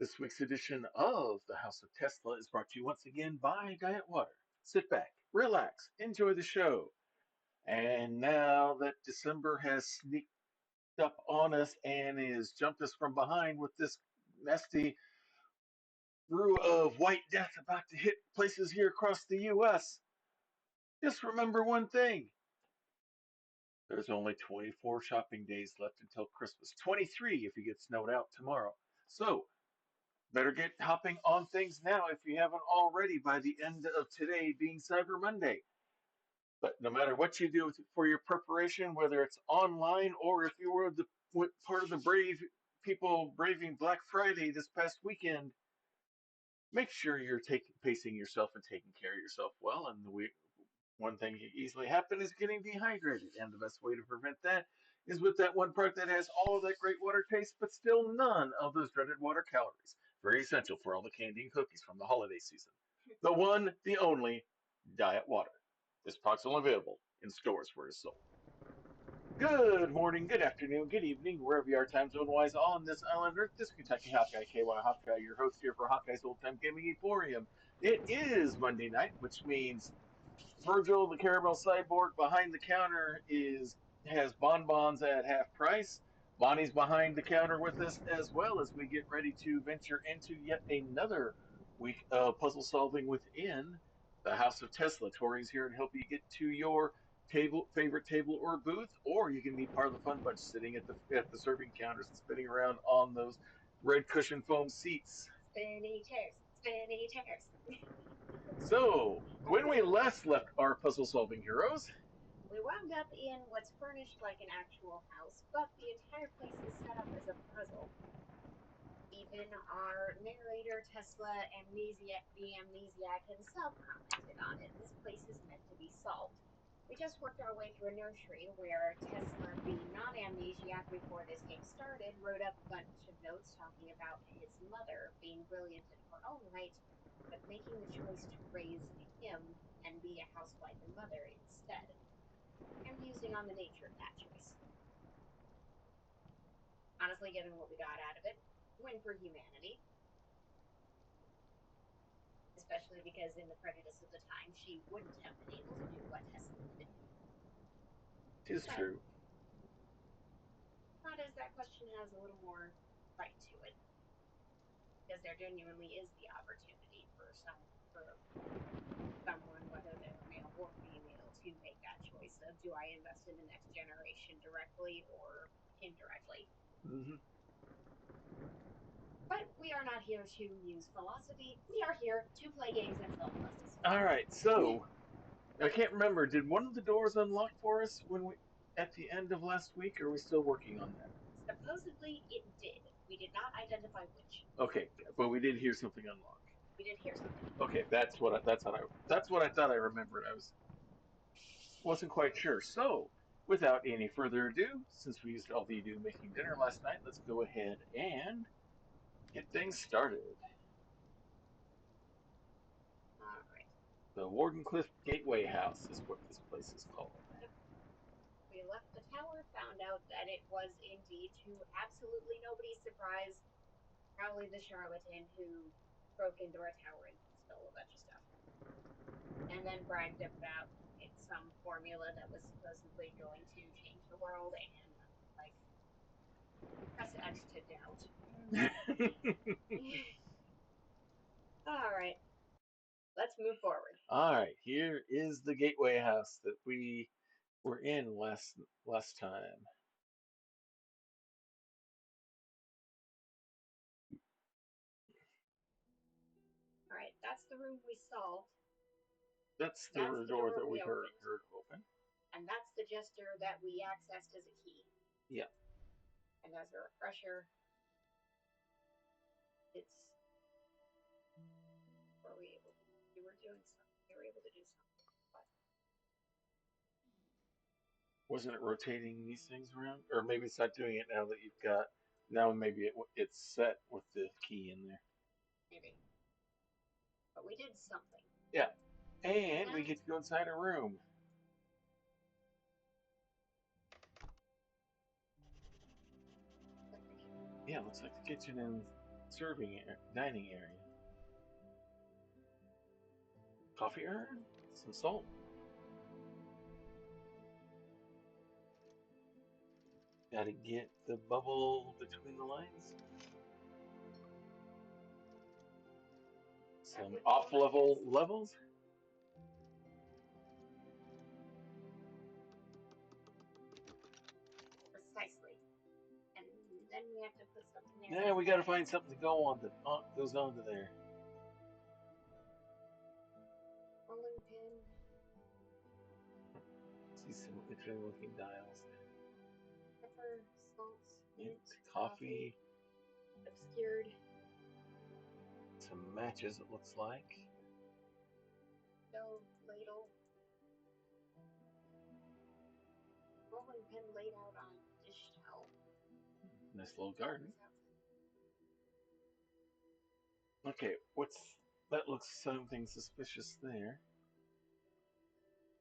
This week's edition of the House of Tesla is brought to you once again by Diet Water. Sit back, relax, enjoy the show. And now that December has sneaked up on us and has jumped us from behind with this nasty brew of white death about to hit places here across the U.S., just remember one thing. There's only 24 shopping days left until Christmas. 23 if you get snowed out tomorrow. So better get hopping on things now if you haven't already by the end of today being Cyber Monday. But no matter what you do for your preparation, whether it's online or if you were the part of the brave people braving Black Friday this past weekend, make sure you're pacing yourself and taking care of yourself well. And one thing that easily happen is getting dehydrated, and the best way to prevent that is with that one product that has all of that great water taste, but still none of those dreaded water calories. Very essential for all the candy and cookies from the holiday season. The one, the only, Diet Water. This product's only available in stores where it's sold. Good morning, good afternoon, good evening, wherever you are time zone wise on this island Earth. This is Kentucky Hawkeye, KY Hawkeye, your host here for Hawkeye's Old Time Gaming Emporium. It is Monday night, which means Virgil, the caramel cyborg behind the counter, is has bonbons at half price. Bonnie's behind the counter with us as well as we get ready to venture into yet another week of puzzle solving within the House of Tesla. Tori's here to help you get to your favorite table or booth, or you can be part of the fun bunch sitting at the serving counters and spinning around on those red cushion foam seats. Spinny chairs, spinny chairs. So, when we last left our puzzle solving heroes, We wound up in what's furnished like an actual house, but the entire place is set up as a puzzle. Even our narrator, Tesla the amnesiac himself, commented on it. This place is meant to be solved. We just worked our way through a nursery where Tesla, the non-amnesiac before this game started, wrote up a bunch of notes talking about his mother being brilliant in her own right, but making the choice to raise him and be a housewife and mother instead, and musing on the nature of that choice. Honestly, given what we got out of it, win for humanity. Especially because in the prejudice of the time, she wouldn't have been able to do what Tesla did. tis true. Not as that question has a little more bite to it. Because there genuinely is the opportunity for someone, whether they're male or female, to make that choice of, do I invest in the next generation directly or indirectly? Mm-hmm. But we are not here to use philosophy. We are here to play games and solve puzzles. All right, so I can't remember. Did one of the doors unlock for us when we at the end of last week? Or are we still working on that? Supposedly it did. We did not identify which. Okay, but we did hear something unlock. We did hear something. Okay, that's what I thought I remembered. Wasn't quite sure. So, without any further ado, since we used all the ado making dinner last night, let's go ahead and get things started. All right. The Wardenclyffe Gateway House is what this place is called. We left the tower, found out that it was indeed, to absolutely nobody's surprise, Crowley the charlatan who broke into our tower and stole a bunch of stuff. And then bragged about some formula that was supposedly going to change the world, and like press X to doubt. All right, let's move forward. All right, here is the Gateway House that we were in last time. All right, that's the room we solved. That's the door that we heard open. And that's the jester that we accessed as a key. Yeah. And as a refresher, it's we were doing something. We were able to do something. But wasn't it rotating these things around? Or maybe it's not doing it now that you've got. Now maybe it's set with the key in there. Maybe. But we did something. Yeah. And we get to go inside a room. Yeah, looks like the kitchen and dining area. Coffee urn, some salt. Gotta get the bubble between the lines. Some off level levels. Precisely. And then we have to put something there. Yeah, we gotta find something to go on that goes onto there. Rolling pin. See some interesting looking dials there. Pepper, salt, mint, Coffee. obscured. Some matches, it looks like. Stove, ladle. Rolling pin laid out on dish towel. Nice little garden. Okay, that looks something suspicious there.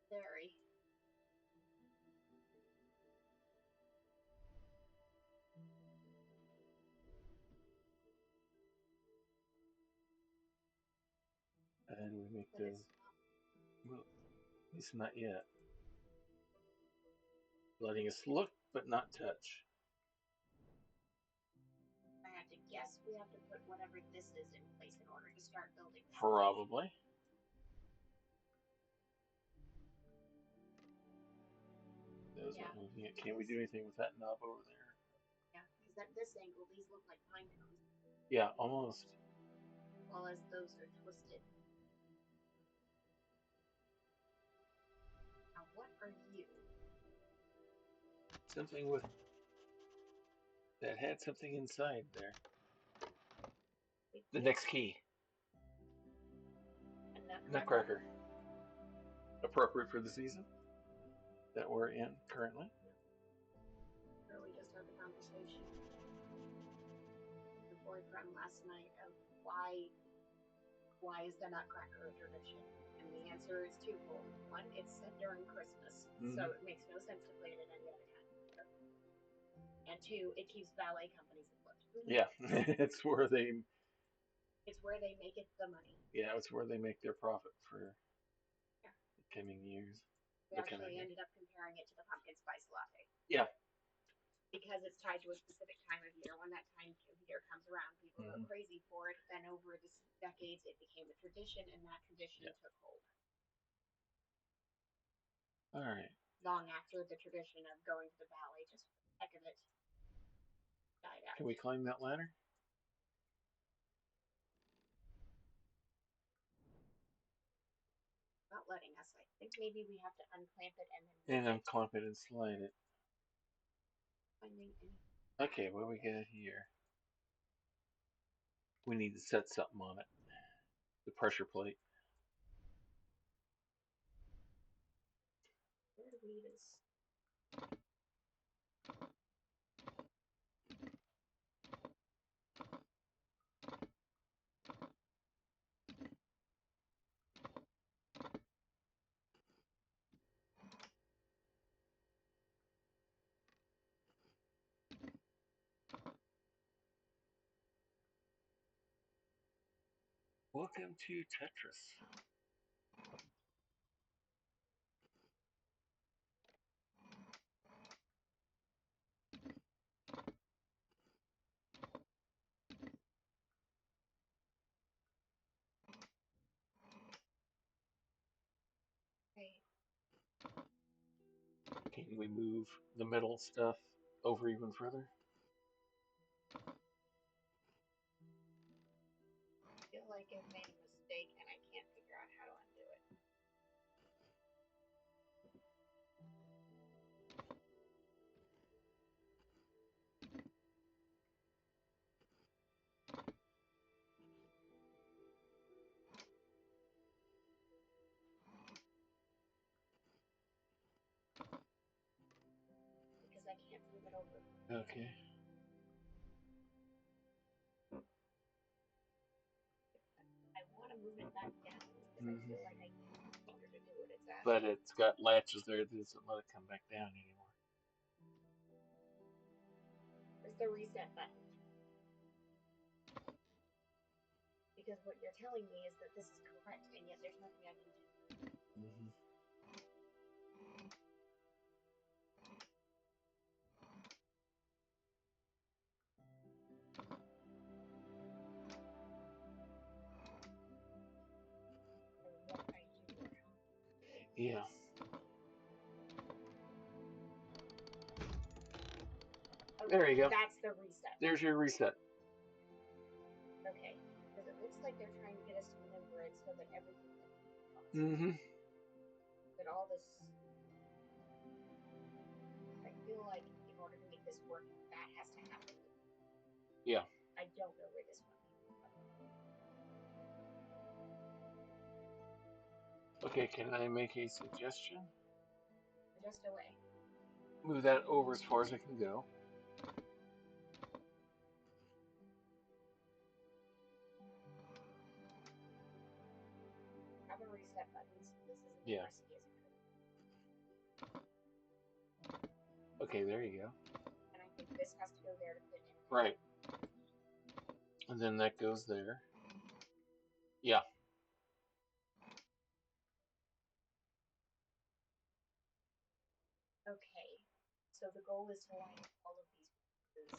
Very. And we make the. Well, at least not yet. Letting us look, but not touch. I have to guess we have to put whatever this is in place in order to start building. Probably. Those aren't moving it. Can't we do anything with that knob over there? Yeah, because at this angle, these look like pine cones. Yeah, almost. Well, as those are twisted. Now, what are you? Something with that had something inside there. The next key. A Nutcracker. Appropriate for the season that we're in currently. Or we just had the conversation with your boyfriend last night of why is the Nutcracker a tradition? And the answer is twofold. One, it's set during Christmas, so it makes no sense to play it at any other time. And two, it keeps ballet companies afloat. Yeah, it's where they make it the money. Yeah, it's where they make their profit for the coming years. We actually ended up comparing it to the pumpkin spice latte. Yeah. Because it's tied to a specific time of year. When that time of year comes around, people go crazy for it. Then over the decades, it became a tradition, and that tradition took hold. All right. Long after the tradition of going to the ballet, just for the heck of it, died out. Can we climb that ladder? Not letting us. I think maybe we have to unclamp it and then. And unclamp it and slide it. Finding any. Okay, what do we got here? We need to set something on it. The pressure plate. Where do we even? Welcome to Tetris. Okay. Can we move the middle stuff over even further? I feel like I've made a mistake and I can't figure out how to undo it. Because I can't move it over. Okay. I want to move it back down because I feel like I can't bother to do what it's asking. But it's got latches there that doesn't let it come back down anymore. Where's the reset button? Because what you're telling me is that this is correct, and yet there's nothing I can do. Mm-hmm. Or what I do or how. Yeah. Okay, There you go. that's the reset. There's your reset. Okay, because it looks like they're trying to get us to maneuver it so that everything that Mm-hmm. that all this. I feel like in order to make this work, that has to happen. Yeah. I don't know where this one came from. Okay, can I make a suggestion? Just away. Move that over as far as I can go. Have a reset button so this isn't Yeah. as risky as it could. Okay, there you go. And I think this has to go there to fit in. Right. And then that goes there. Yeah. Okay, so the goal is to line up all of these pieces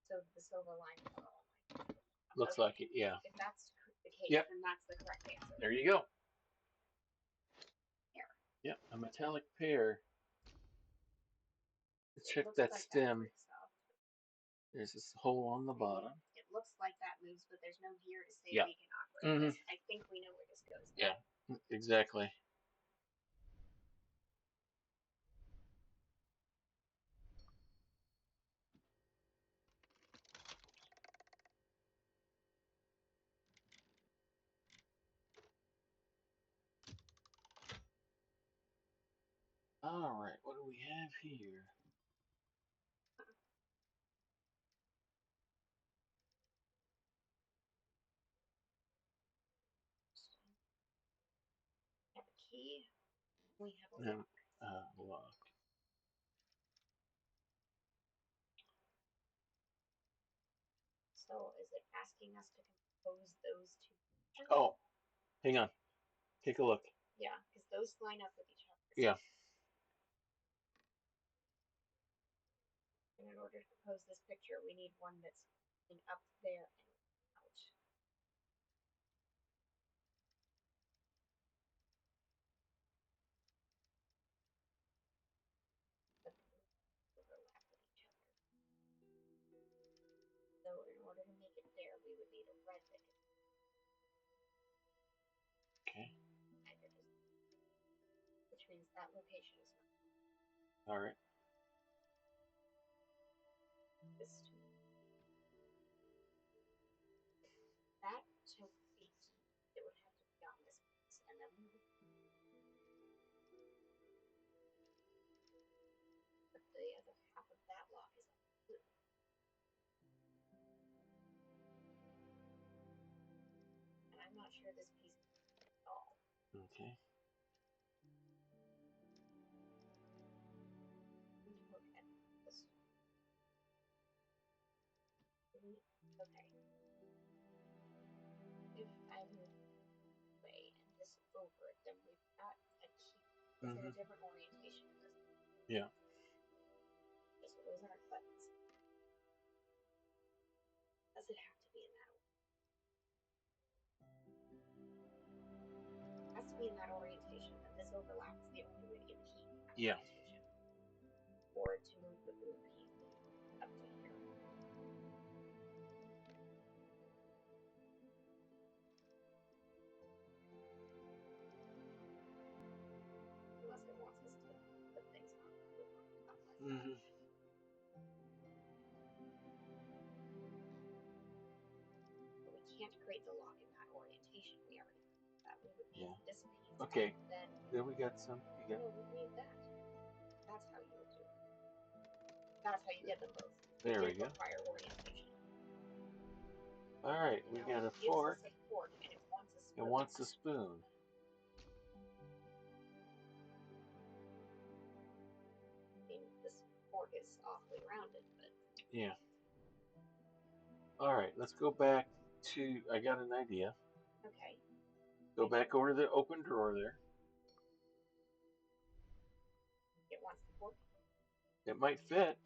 so that the silver lines are all aligned. Looks like it, yeah. If that's the case, Yep. then that's the correct answer. There you go. Here. Yep, a metallic pair. Check Looks that like stem. That There's this hole on the bottom. It looks like that moves, but there's no gear to say Yeah. we can operate this. I think we know where this goes. Yeah, exactly. All right, what do we have here? We have a key. We have a And, lock. lock. So is it asking us to compose those two sections? Oh, hang on. Take a look. Yeah, because those line up with each other. Yeah. And in order to compose this picture, we need one that's up there and out. But overlap with each other. So in order to make it fair, we would need a red that could. Okay. Which means that location is not. All right. This two. That 2 feet, it would have to be on this piece, and then we would. But the other half of that lock is on blue. And I'm not sure this piece is at all. Okay. We need to look at this. Okay. If I move away and this over it, then we've got a key. It's in a different orientation in this. Yeah. So those aren't buttons. Does it have to be in that order? It has to be in that orientation, and this overlap is the only way to get the key in that orientation. Or to move the blue piece up to here. Unless it wants us to put things on over stuff like that. But we can't create the lock in that orientation. We already did that. We would need this piece. Okay. Then we got some. You got. No, we need that. That's how you would do it. That's how you get them both. There we go. Require orientation. All right, we got a fork. It gives us a fork, and it wants a spoon. It wants a spoon. I mean, this fork is awfully rounded, but. Yeah. All right, let's go back to. I got an idea. Okay. Go back over to the open drawer there. It wants the fork. It might fit.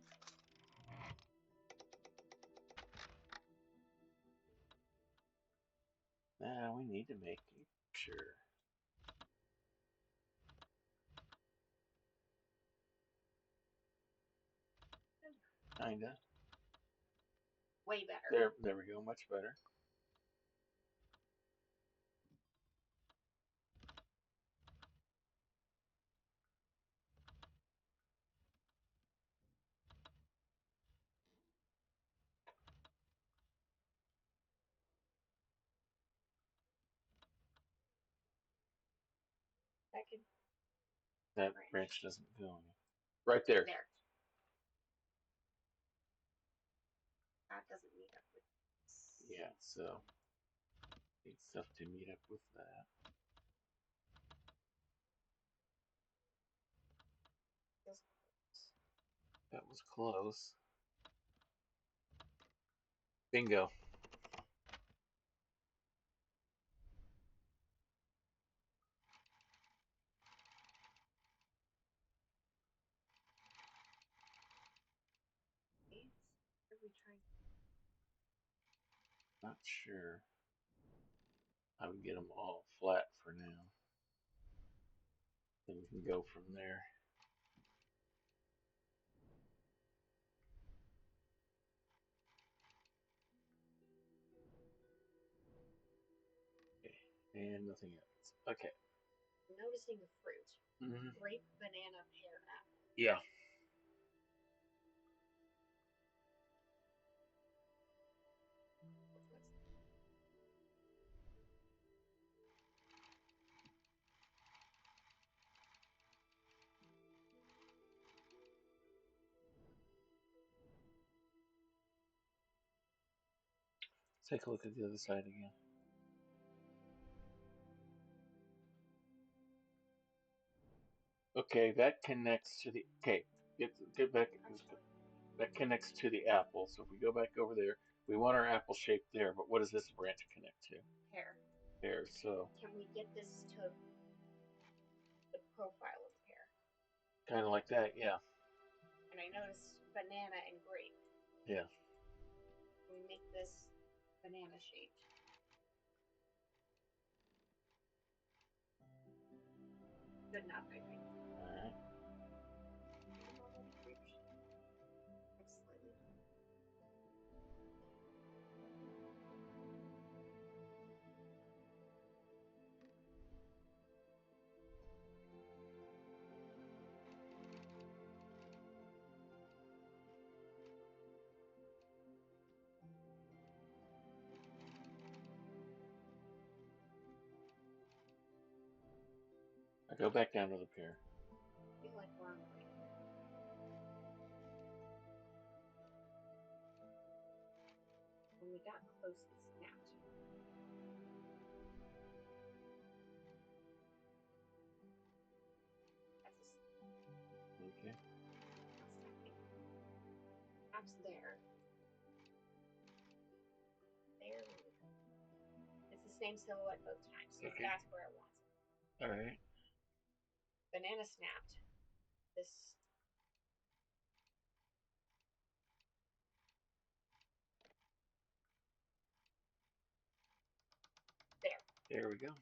Nah, we need to make sure. Kinda. Way better. There we go. Much better. That could That branch. branch doesn't go in. Right there. There. That doesn't meet up with this. Yeah. So need stuff to meet up with that. Feels That was close. Bingo. close. What are we trying? Not sure. I would get them all flat for now. Then we can go from there. Okay. And nothing else. Okay. Noticing the fruit. Mm-hmm. Grape, banana, pear, apple. Yeah. What's Take a look at the other side again. Okay, that connects to the. Okay, get back. That connects to the apple. So if we go back over there, we want our apple shape there. But what does this branch connect to? pear? There. So Can we get this to the profile of the pear? kind of like that. Yeah. And I noticed banana and grape. Yeah. Can we make this banana shaped? Good enough, I think. All right. Normal grape shape. Slightly. I go back down to the pear. I feel like we're on the right. When we got close, it snapped. That's Okay. not snapping. Snaps there. There. It's the same silhouette both times, so Okay. that's where it wants it. All right. Banana snapped. This there. There we go.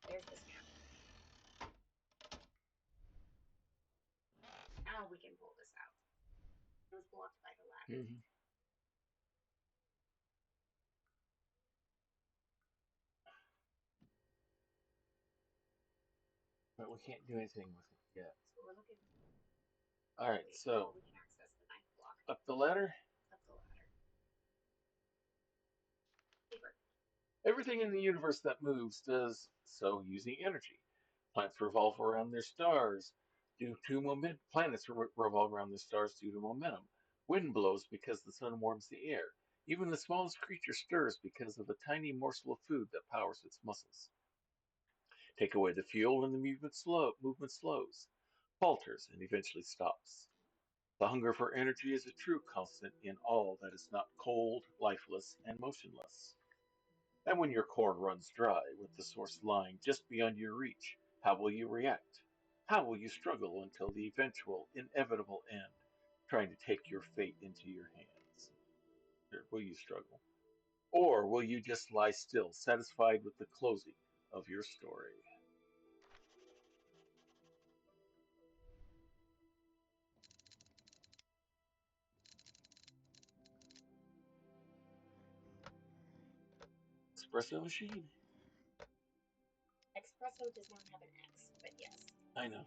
There's the snap. Now we can pull this out. It was blocked by the ladder. Mm-hmm. But we can't do anything with it yet. So we're looking. All right. Wait, So oh, we can access the knife block up the ladder. up the ladder. Paper. Everything in the universe that moves does so using energy. Planets revolve around their stars due to momentum. Planets revolve around their stars due to momentum. Wind blows because the sun warms the air. Even the smallest creature stirs because of the tiny morsel of food that powers its muscles. Take away the fuel and the movement slows, falters, and eventually stops. The hunger for energy is a true constant in all that is not cold, lifeless, and motionless. And when your core runs dry, with the source lying just beyond your reach, how will you react? How will you struggle until the eventual, inevitable end, trying to take your fate into your hands? Or will you struggle? Or will you just lie still, satisfied with the closing of your story? Espresso machine? Espresso does not have an X, but yes. I know.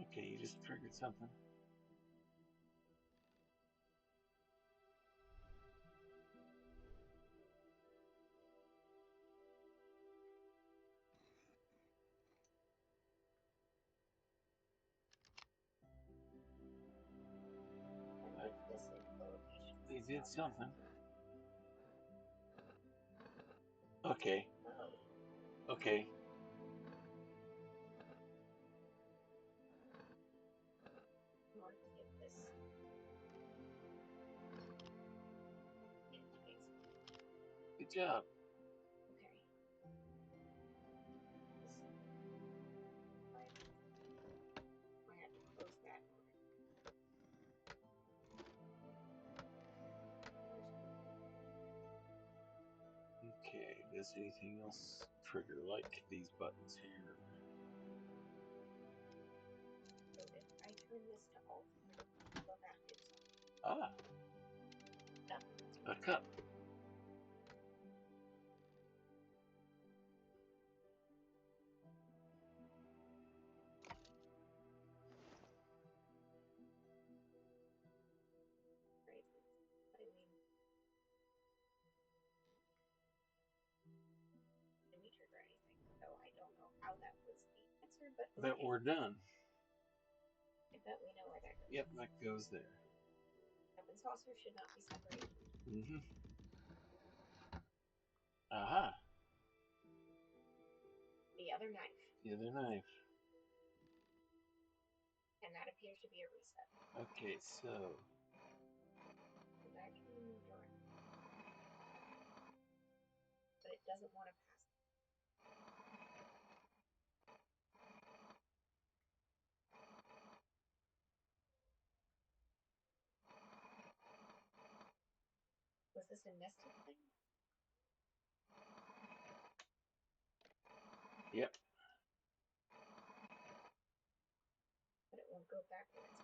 Okay, you just triggered something. I I, moved this info location they since did last time. something. Okay, Oh, okay. in order to get this space. Good job. Okay. This I have to close that in order. Okay, does anything else trigger like these buttons here? So if I turn this to alt, will that do something? Ah, No. a cup. Crazy. But I mean, didn't trigger anything, so I don't know how that was the answer, but That okay. we're done. I bet we know where that goes. Yep, that goes there. Cup and saucer should not be separated. Mm-hmm. Aha, The other knife, the other knife. and that appears to be a reset. Okay, so Go back in the new direction, but it doesn't want to pass. Was this a nested thing? yep. But it won't go backwards.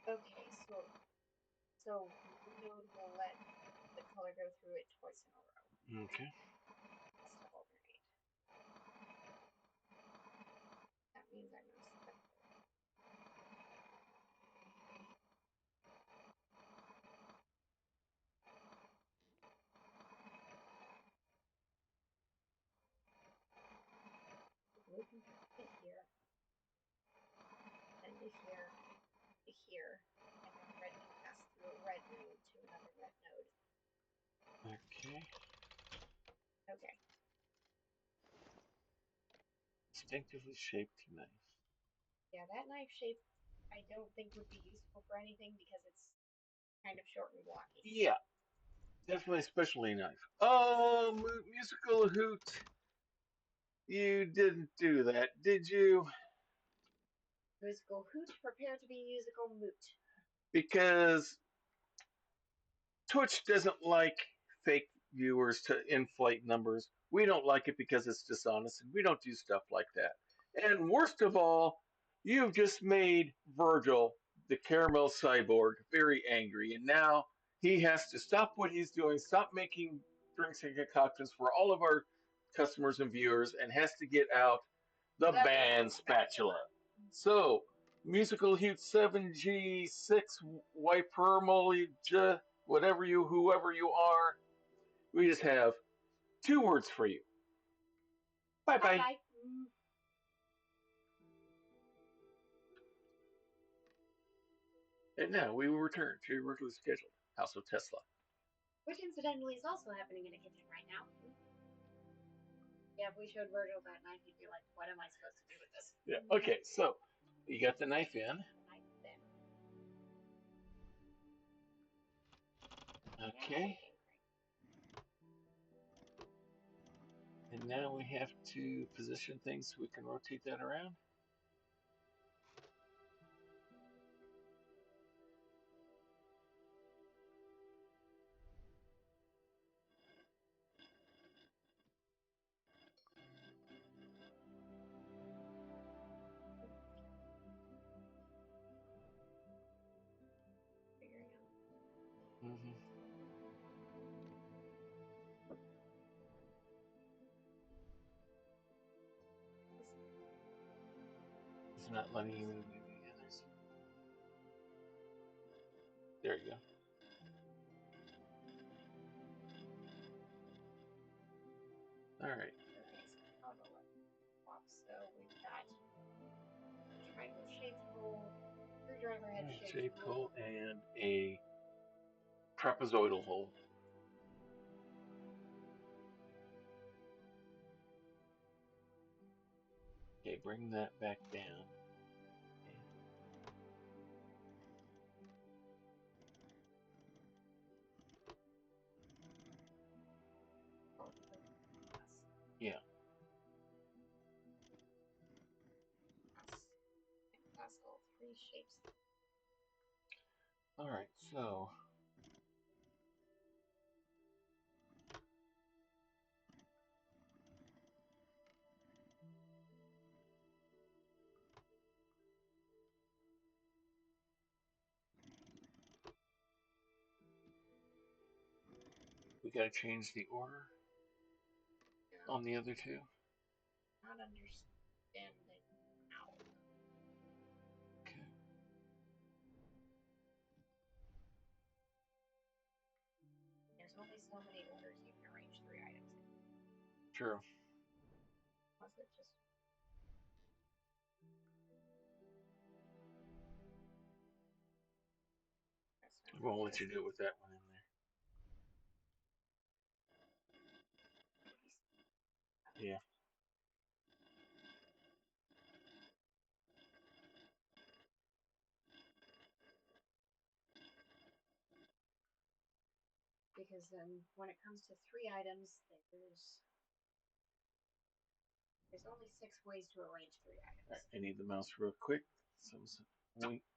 Okay, so one node will let the color go through it twice in a row. Okay. Has to alternate. That means I must step the blue can pass to here, then to here, to here, and now red can pass through a red node to another red node. Okay. Okay. Distinctively shaped knife. Yeah, that knife shape I don't think would be useful for anything because it's kind of short and blocky. Yeah, definitely a specialty knife. Oh, musical hoot. You didn't do that, did you? Musical hoot, prepare to be musical moot. Because Twitch doesn't like fake viewers to inflate numbers. We don't like it because it's dishonest, and we don't do stuff like that. And worst of all, you've just made Virgil, the caramel cyborg, very angry, and now he has to stop what he's doing, stop making drinks and concoctions for all of our customers and viewers and has to get out the band spatula. So, musical Hute 7G6 Wipermoly, whatever you, whoever you are, we just have two words for you. Bye bye. Bye. And now we will return to your regularly scheduled House of Tesla. Which incidentally is also happening in a kitchen right now. Yeah, if we showed Virgil that knife, he'd be like, what am I supposed to do with this? Yeah. Okay, so you got the knife in. Okay. And now we have to position things so we can rotate that around. Figuring out. Mm-hmm. It's not letting you move any of the others. There you go. All right. So we've got triangle shaped hole, screwdriver head Shaped hole and a trapezoidal hole. Okay, bring that back down. Yeah. That's all three shapes. All right, so we got to change the order on the other two. Not understanding how. Okay. There's only so many orders you can arrange 3 items in. True. Unless it just. I won't let you do it with that one in there. Yeah. Because when it comes to 3 items, there's only 6 ways to arrange 3 items. Right, I need the mouse real quick.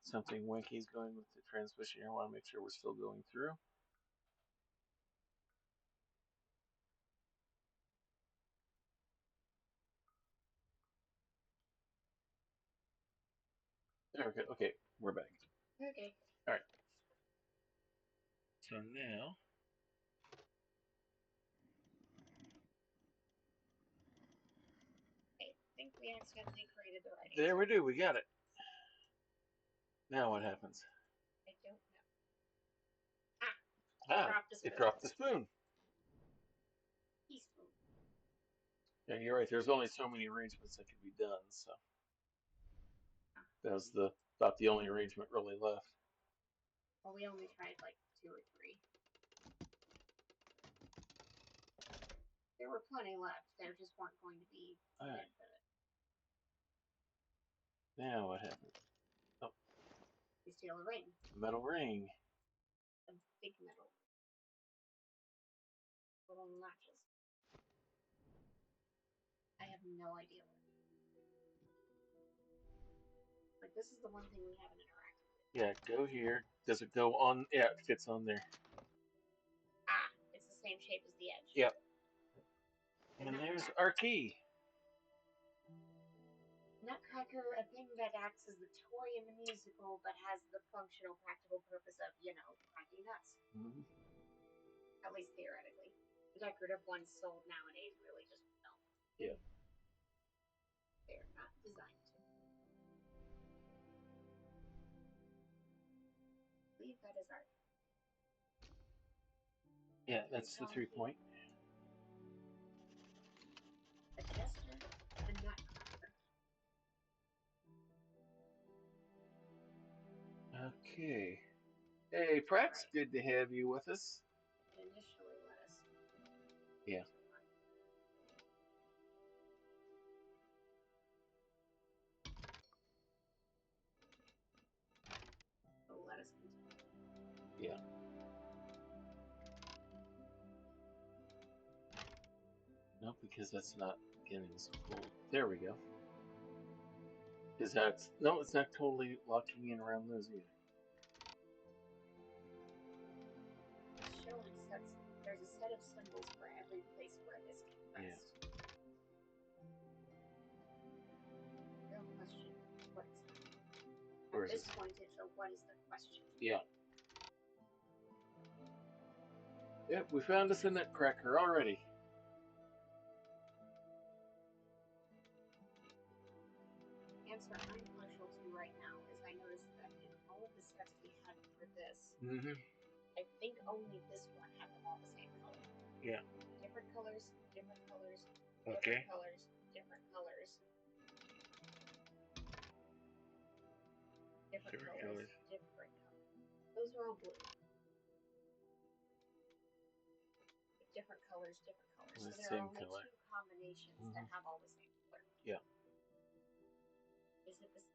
Something winky is going with the transmission here. I want to make sure we're still going through. There we go. Okay, we're back. Okay. All right. So now. I think we accidentally created the right. There we do. We got it. Now what happens? I don't know. It dropped the spoon. Teaspoon. Yeah, you're right. There's only so many arrangements that can be done. So that was about the only arrangement really left. Well, we only tried like 2 or 3. There were plenty left. There just weren't going to be. All right. Now what happens? Oh. We steal a ring. A metal ring. A big metal. Little notches. I have no idea what. Like, this is the one thing we haven't interacted with. Yeah, go here. Does it go on? Yeah, it fits on there. It's the same shape as the edge. Yep. And there's our key. Nutcracker, a thing that acts as the toy in the musical, but has the functional, practical purpose of, cracking nuts. Mm-hmm. At least theoretically. The decorative ones sold nowadays really just Yeah. They're not designed to. I believe that is our Yeah, that's the 3 point. a jester, a nutcracker. Okay. Hey, Prax, Right. good to have you with us. It initially let us Yeah. continue. So let us continue. Yeah. No, because that's not getting us full. There we go. Because that's no, it's not totally locking in around those either. It's showing sets. There's a set of symbols for every place where this can Yeah. rest. Real question: what is it? Where At is this this? point, it's a what is the question? Yeah. Yep, we found us a nutcracker already. Answer I'm partial to right now is I noticed that in all of the sets we had for this, Mm-hmm. I think only this one had them all the same color. Yeah. Different colors, different colors, different Okay. colors, different colors, different Different colors, colors. different colors. Those are all blue. Different colors, different colors. The So there are same only color. two combinations that have all the same color. Yeah. Is it this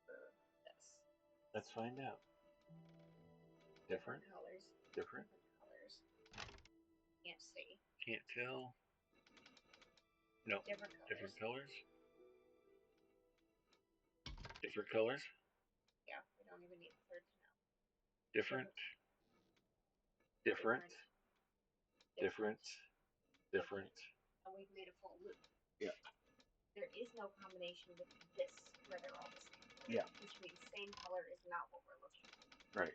or this? Let's find out. Different. Different colors, Different. different colors. Can't see. Can't tell. No. Different Different colors. colors. Different colors. Yeah, we don't even need the third to know. Different. Different. Different, different, Different. Different. different. And we've made a full loop. Yeah. There is no combination with this where they're all the same color. Yeah. Which means same color is not what we're looking for. Right.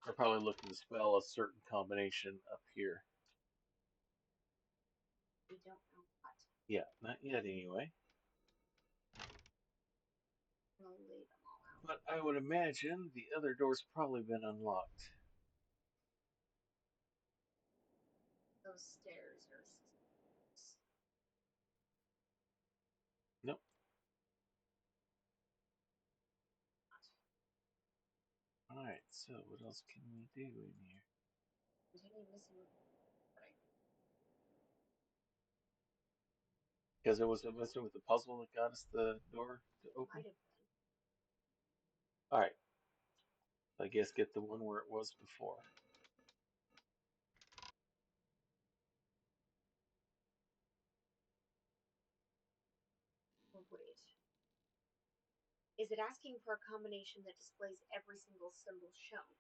They're probably looking to spell a certain combination up here. We don't know what. Yeah, not yet anyway. We'll lay them all out. But I would imagine the other door's probably been unlocked. Those stairs are. Nope. Alright, so what else can we do in here? Continue missing right. Because it was messing with the puzzle that got us the door to open. Might have been. Alright, I guess get the one where it was before. Oh, wait. Is it asking for a combination that displays every single symbol shown?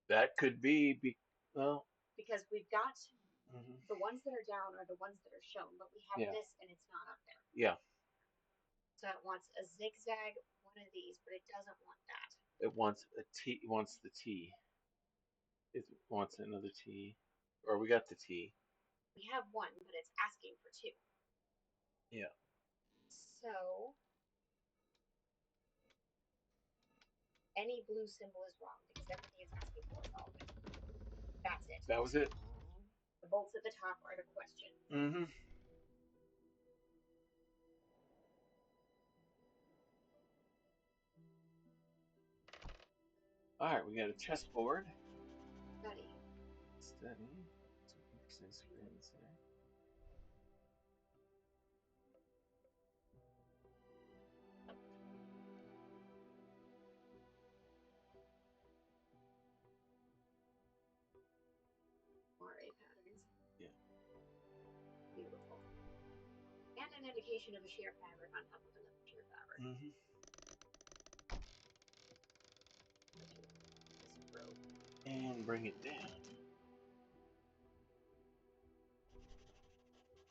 That could be well. Because we've got Mm-hmm. the ones that are down are the ones that are shown, but we have Yeah. this and it's not up there. Yeah. So it wants a zigzag, one of these, but it doesn't want that. It wants a T. It wants the T. It wants another T. Or we got the T. We have one, but it's asking for two. Yeah. So any blue symbol is wrong because everything it's asking for is all blue. That's it. That was it. The bolts at the top are the question. Mm-hmm. Alright, we got a chessboard. Study. Study. Some interesting screens there. RA patterns. Yeah. Beautiful. And an indication of a sheer fabric on top of another sheer fabric. Mm-hmm. This rope. And bring it down.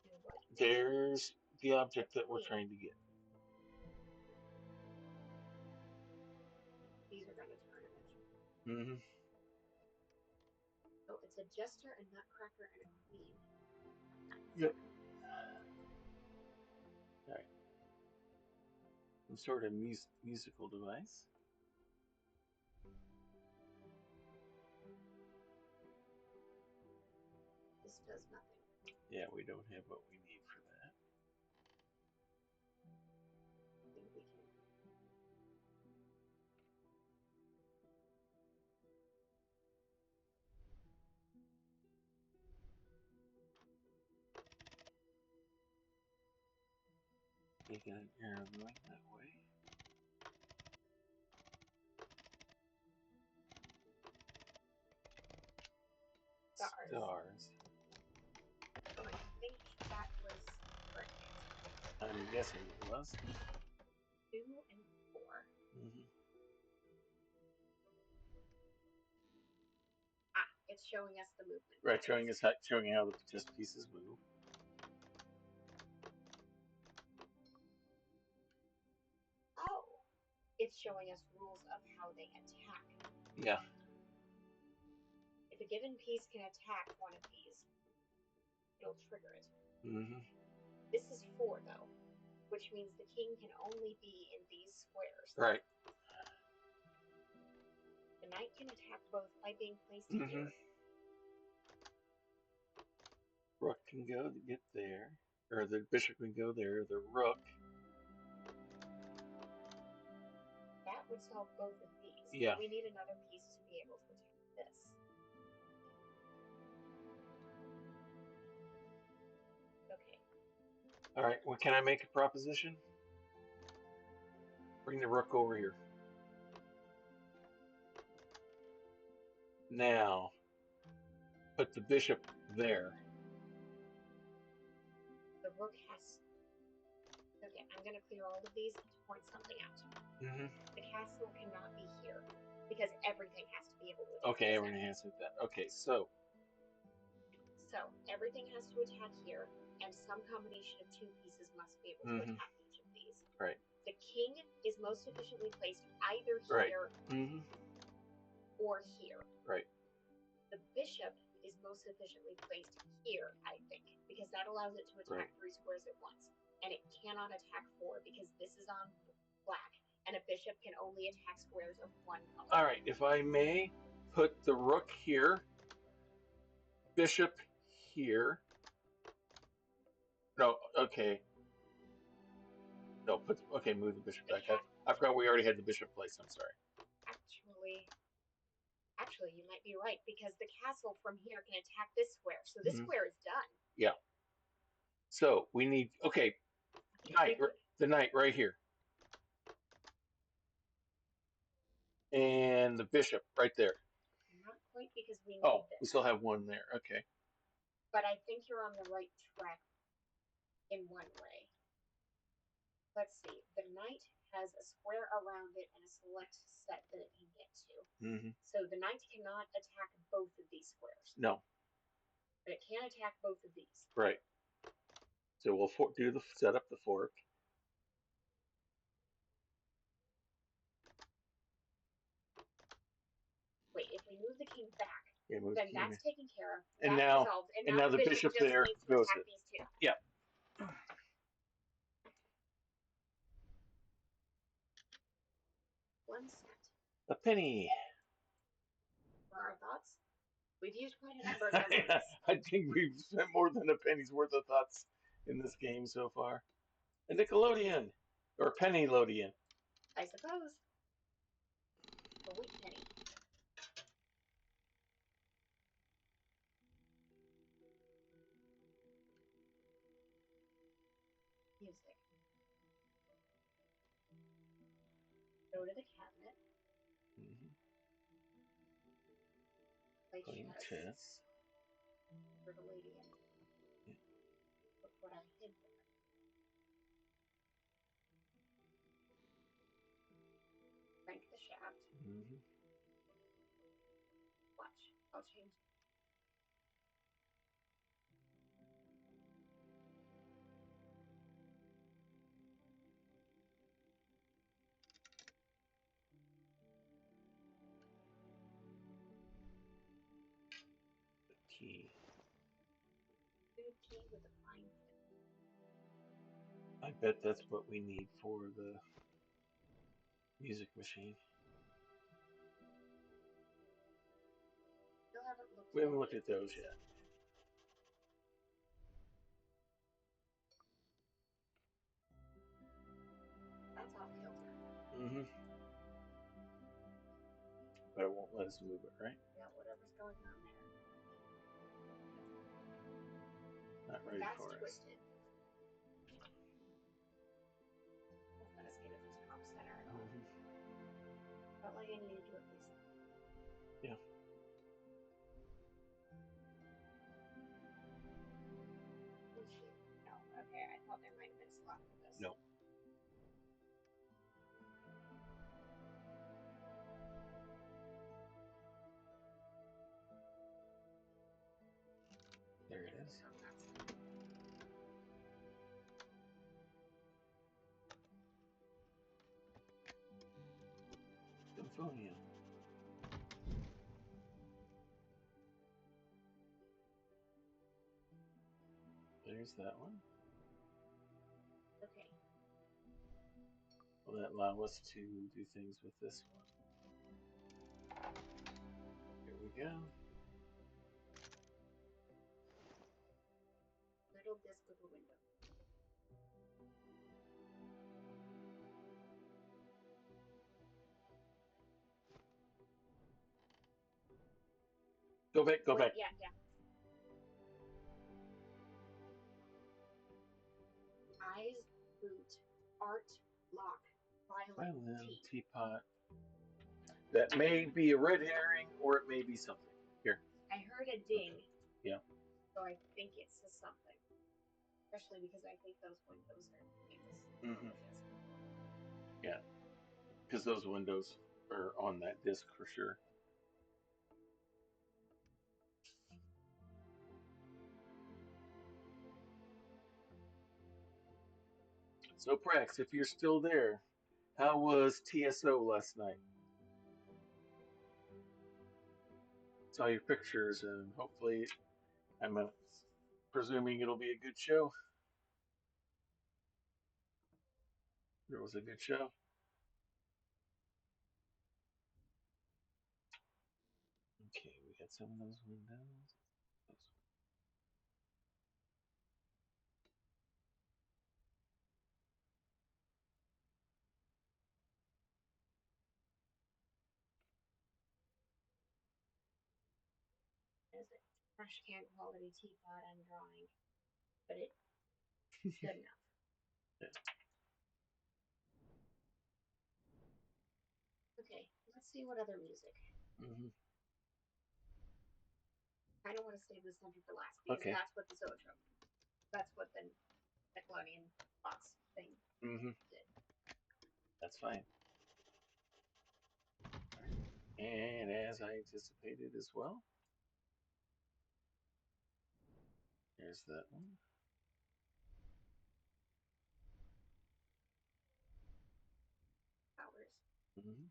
And what? There's the object that we're Queen. trying to get. These are going to turn eventually. Mm-hmm. Oh, it's It's a jester, a nutcracker, and a queen. Yep. All right. Some sort of musical device. This does nothing. Yeah, we don't have what we need for that. I think we can. You got an arrow going that way. Stars. Stars. So I think that was the correct answer. I'm guessing it was. 2 and 4. Mm-hmm. Ah, it's showing us the movement. Right, showing how the chess pieces move. Oh, it's showing us rules of how they attack. Yeah. If a given piece can attack one of these, it'll trigger it. Mm-hmm. This is 4, though, which means the king can only be in these squares. Right. The knight can attack both by being placed Mm-hmm. here. Rook can go to get there, or the bishop can go there. The rook. That would solve both of these. Yeah. But we need another piece to be able to attack this. Okay. All right. Well, can I make a proposition? Bring the rook over here. Now, put the bishop there. The rook has. Okay, I'm going to clear all of these to point something out. Mm-hmm. The castle cannot be here because everything has to be able to attack. Okay, everything has to that. Okay, so everything has to attack here, and some combination of 2 pieces must be able to attack each of these. Right. The king is most efficiently placed either here or here. Right. The bishop is most efficiently placed here, I think, because that allows it to attack 3 squares at once. And it cannot attack 4 because this is on black, and a bishop can only attack squares of 1 color. All right, if I may, put the rook here, bishop here. No, okay. No, move the bishop back. I forgot we already had the bishop placed. I'm sorry. Actually, you might be right because the castle from here can attack this square, so this square is done. Yeah. So we need the knight right here, and the bishop right there. Not quite because we need this. We still have one there. Okay. But I think you're on the right track in one way. Let's see. The knight has a square around it and a select set that it can get to. Mm-hmm. So the knight cannot attack both of these squares. No. But it can attack both of these. Right. So we'll set up the fork. Wait, if we move the king back, then that's taken care of. And that's resolved. And now the bishop just there needs to attack these 2. Yeah. One cent. A penny. For our thoughts, we've used quite a number of them on this. I think we've spent more than a penny's worth of thoughts in this game so far. A Nickelodeon. Or Pennylodian. I suppose. But which penny? Music. Go to the cabinet. Mm-hmm. Play chess. For the lady in. Yeah. Look what I hid there. Crank the shaft. Mm-hmm. Watch. I'll change. key. Food key with a fine tip. I bet that's what we need for the music machine. Still haven't looked We at haven't any looked of at those these. yet. That's off kilter. Mm-hmm. But it won't let us move it, right? Yeah, whatever's going on there. Not ready That's for us. twisted. Won't let us get at the top center at all. Mm-hmm. Felt like I needed to replace it. Yeah. No, okay, I thought there might have been a slot for this. No. There it is. Symphonia. There's that one. Okay. Will that allow us to do things with this one? Here we go. Little disc with a window. Go back, go Wait, back. yeah. Eyes, boot, art, lock, violin, Violin, tea. teapot. That may be a red herring or it may be something. Here. I heard a ding. Yeah. So I think it says something. Especially because I think those windows are famous. Mm-hmm. Yeah. Because those windows are on that disc for sure. So, Prax, if you're still there, how was TSO last night? Saw your pictures, and hopefully, I'm presuming it'll be a good show. There was a good show. Okay, we got some of those windows. There's a trash can quality teapot I'm drawing. But it's good enough. Yeah. Okay, let's see what other music. Mm-hmm. I don't want to save the center for last because Okay. that's what the zoetrope. That's what the Nickelodeon box thing Mm-hmm. did. That's fine. And as I anticipated as well, there's that one. Hours. Mm-hmm.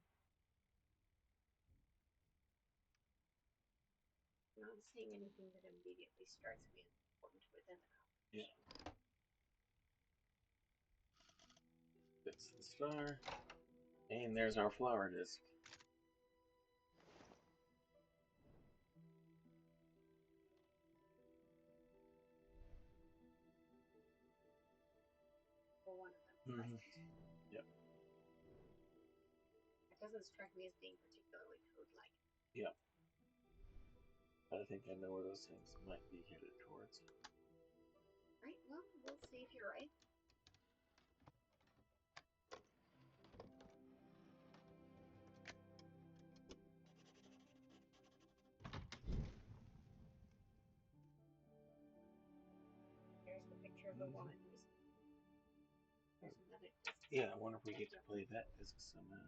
I'm not seeing anything that immediately strikes me as important within the Yeah. composition. That's the star. And there's our flower disc. Or one of them Mm-hmm. present. Yep. It doesn't strike me as being particularly code-like. Yep. I think I know where those things might be headed towards. Right, well, we'll see if you're right. There's the picture of the woman who's. There's another disc. Yeah, I wonder if we get to play that disc somehow.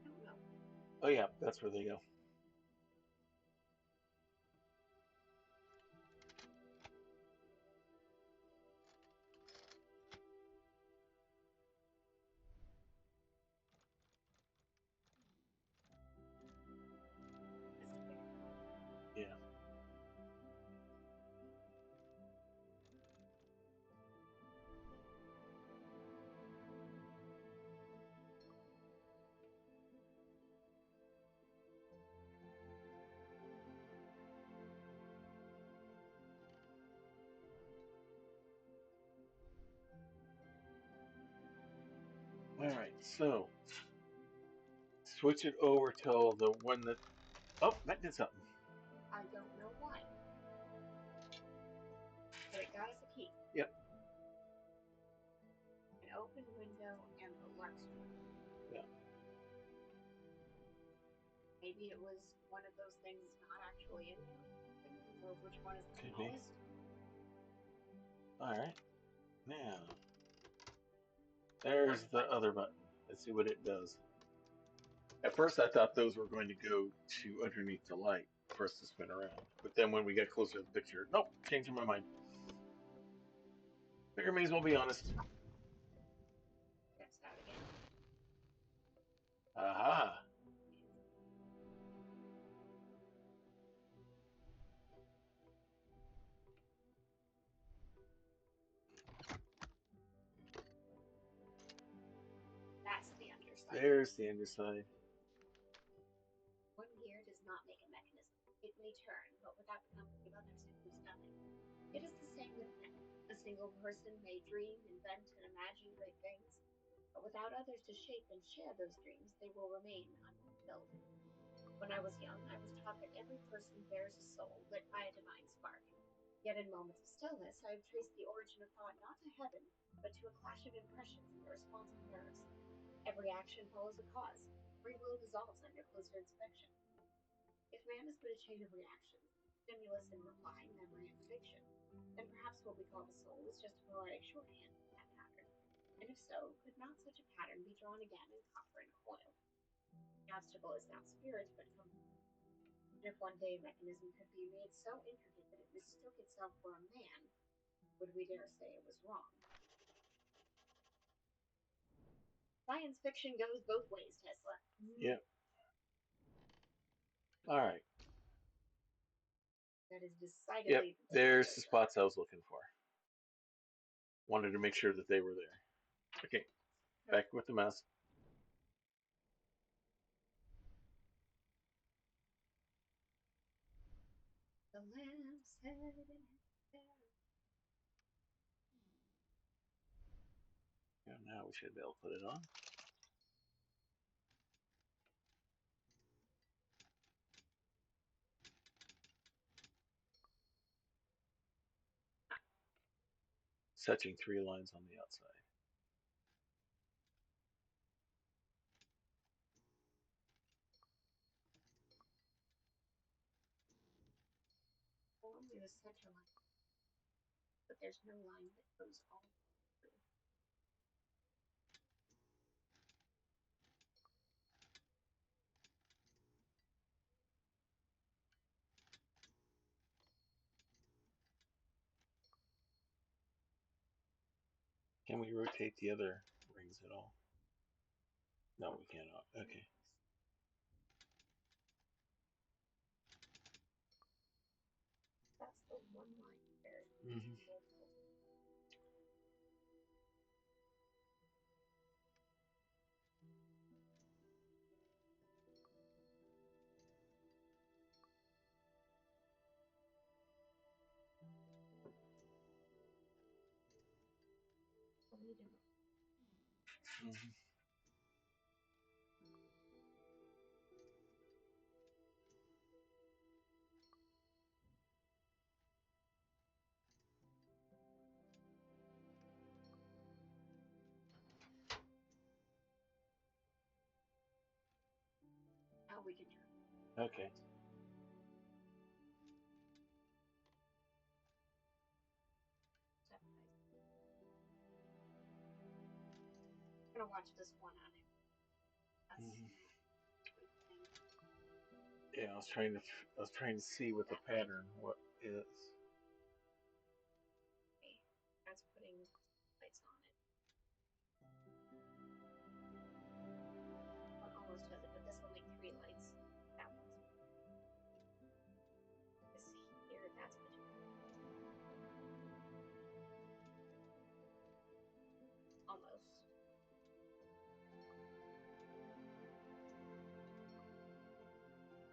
I don't know. Oh yeah, that's where they go. Yeah. All right, so switch it over till the one that. Oh, that did something. I don't know why, but it got us a key, Yep. an open window, and the lark's. Yeah. Maybe it was one of those things not actually in there, or which one is the Could be. smallest. All right. Now there's the other button. Let's see what it does. At first, I thought those were going to go to underneath the light for us to spin around. But then when we got closer to the picture, nope, changing my mind. Figure may as well be honest. Steps out again. Aha. That's the underside. There's the underside. One gear does not make a mechanism. It may turn, but without the company of others, it moves nothing. It is the same with men. A single person may dream, invent, and imagine great things, but without others to shape and share those dreams, they will remain unfulfilled. When I was young, I was taught that every person bears a soul lit by a divine spark. Yet in moments of stillness, I have traced the origin of thought not to heaven, but to a clash of impressions and the response of nerves. Every action follows a cause. Free will dissolves under closer inspection. If man is but a chain of reactions, stimulus and reply, memory and prediction, then perhaps what we call the soul is just a poetic shorthand for that pattern. And if so, could not such a pattern be drawn again in copper and coil? The obstacle is not spirit, but and if one day a mechanism could be made so intricate that it mistook itself for a man, would we dare say it was wrong? Science fiction goes both ways, Tesla. Yep. All right. That is Yep. decidedly the tip There's the Tesla. spots I was looking for. Wanted to make sure that they were there. Okay. Back with the mouse. The lamp set in his Yeah, now we should be able to put it on. Setching 3 lines on the outside. only the center line, but there's no line that goes all through. Can we rotate the other rings at all? No, we cannot. Okay. That's the one line there. Mm-hmm. Multiple. Only different. Mm-hmm. Now we can turn. Okay. Step by step. I'm gonna watch this one on it. That's Mm-hmm. the thing. Yeah, I was trying to see what the That line. pattern what is. Okay. That's putting lights on it. One almost does it, but this will make 3 lights. That one's this here. That's putting almost.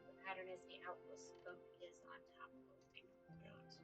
The pattern is the outpost spoke is on top closing. Yeah. Not.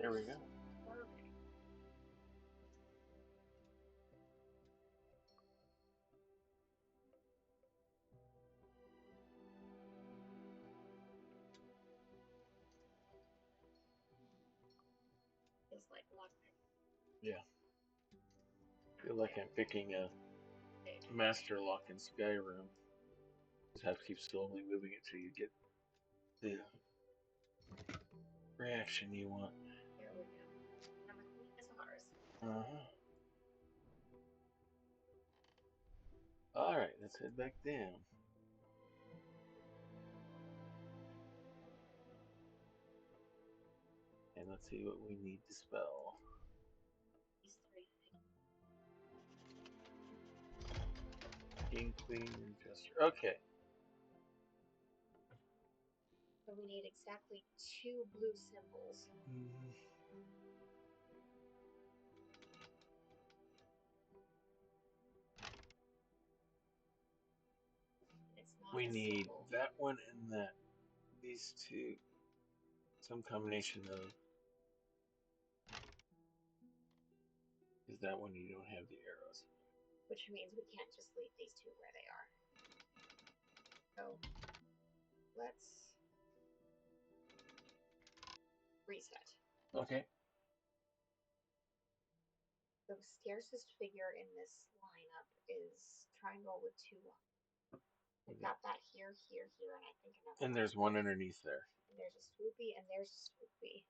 There we go. Perfect. Feels like lockpick. Yeah. Feel like I'm picking a master lock in Skyrim. Just have to keep slowly moving it till you get the reaction you want. There we go. Now the queen is ours. Uh-huh. Alright, let's head back down. And let's see what we need to spell. These three things. King, Queen, and Jester. Okay. So we need exactly 2 blue symbols. Mm-hmm. It's not We a need symbol. that one and that. These two. Some combination of. Is that one you don't have the arrows? Which means we can't just leave these 2 where they are. So let's reset. Okay. The scarcest figure in this lineup is triangle with 2 lines. We've got that here, here, here, and I think another And one. there's one underneath there. And there's a swoopy, and there's a swoopy.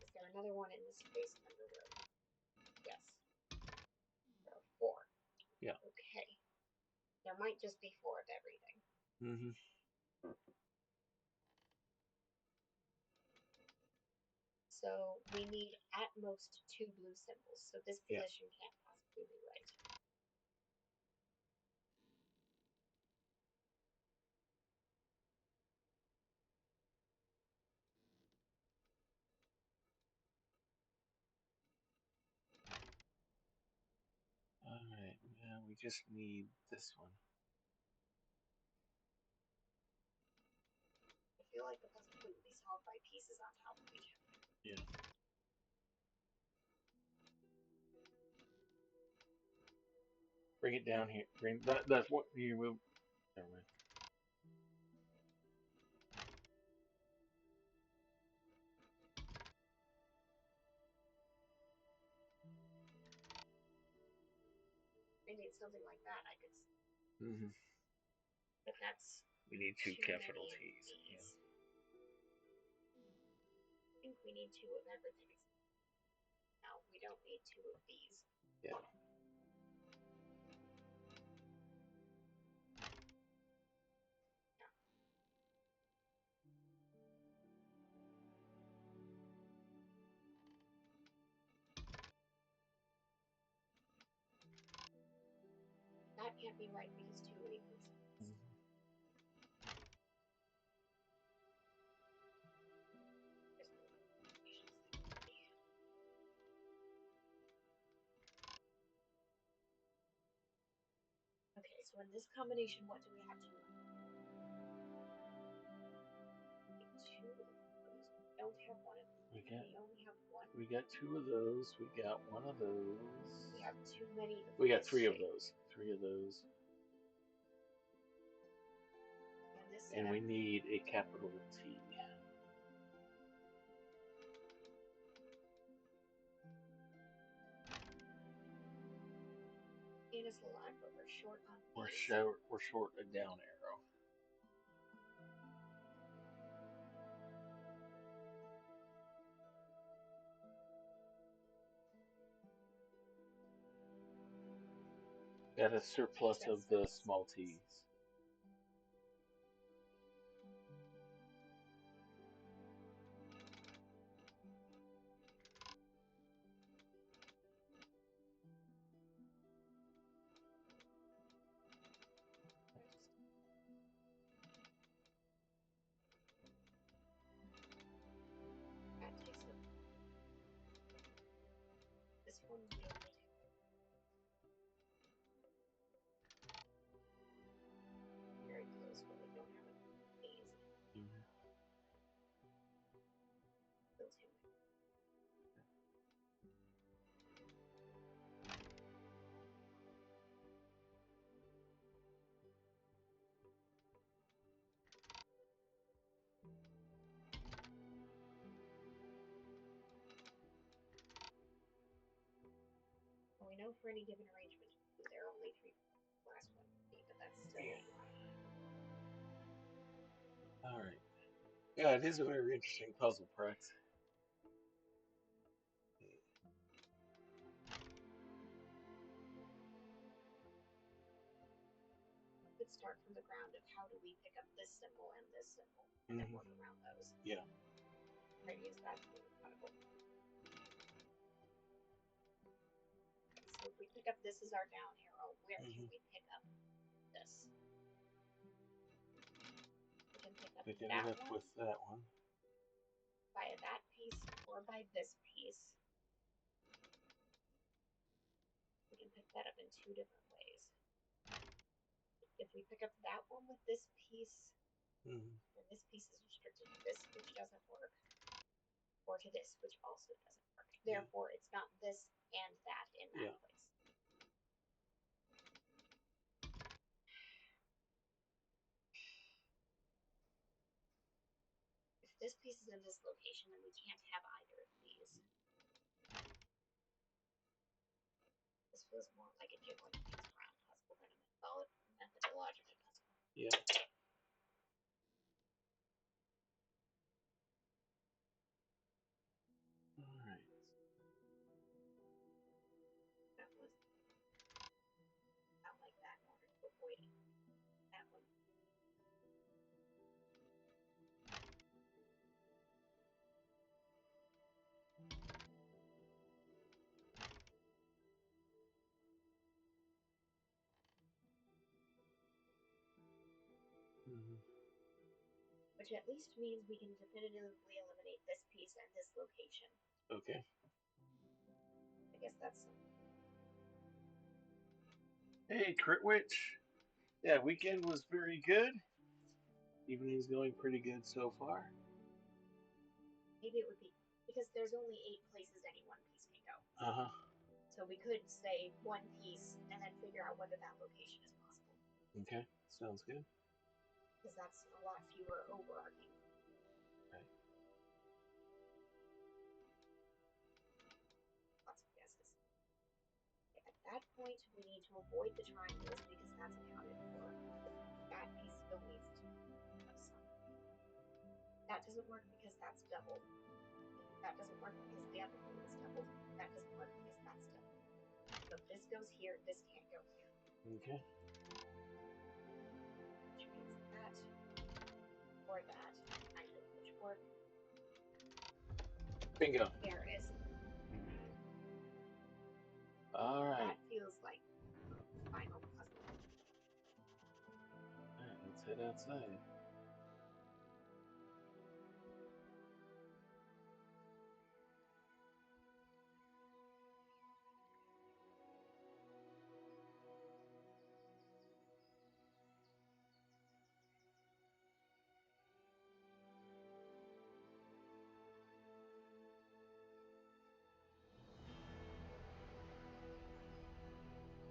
Is there another one in this space under room? Yes. There are 4. Yeah. Okay. There might just be 4 of everything. Mm-hmm. So we need at most 2 blue symbols. So this position can't possibly be right. Alright, now we just need this one. I feel like the puzzle couldn't be solved by pieces on top of each other. Yeah. Bring it down here. That's what you move. Never mind. I need something like that. I could. Mm-hmm. But that's. We need 2 too capital many of T's. these. Yeah. I think we need 2 of everything. No, we don't need 2 of these. Yeah. That can't be right because 2 equals. Mm-hmm. Okay, so in this combination, what do we have to do? 2 of those. We don't have one of those. We only have one. We got 2 of those. We got one of those. We have too many of We got this 3 of shape. those. 3 of those. And this And we need a capital T. it is alive, but we're short on We're these. short a down arrow. Got a surplus of the small T's. That takes up this one. We don't need. know for any given arrangement, there are only 3 last one, but that's still a lot. All right. Yeah, it is a very interesting puzzle, Prex. Could start from the ground of how do we pick up this symbol and this symbol, and then work around those. Yeah. Radius that compatible. So if we pick up this as our down arrow, where can we pick up this? We can pick up Picking that it up one with that one. by that piece or by this piece. We can pick that up in 2 different ways. If we pick up that one with this piece, then this piece is restricted to this, which doesn't work, or to this, which also doesn't work. Therefore, it's not this and that in that place. If this piece is in this location, then we can't have either of these. This feels more like a general ground puzzle than a methodological puzzle. Yeah. All right. That was not like that in order to avoid that one. Which at least means we can definitively eliminate this piece and this location. Okay. I guess that's something. Hey, Crit Witch. Yeah, weekend was very good. Evening's going pretty good so far. Maybe it would be because there's only 8 places any one piece can go. So we could say one piece and then figure out whether that location is possible. Okay, sounds good. Because that's a lot fewer overarching. Right. Lots of guesses. At that point, we need to avoid the triangles because that's accounted for. That piece still needs to have some. That doesn't work because that's doubled. That doesn't work because the other one is doubled. That doesn't work because that's doubled. So if this goes here, this can't go here. Okay. Which means that or that. Neither of which work. Bingo. There it is. All right. That feels like the final puzzle. All right, let's head outside.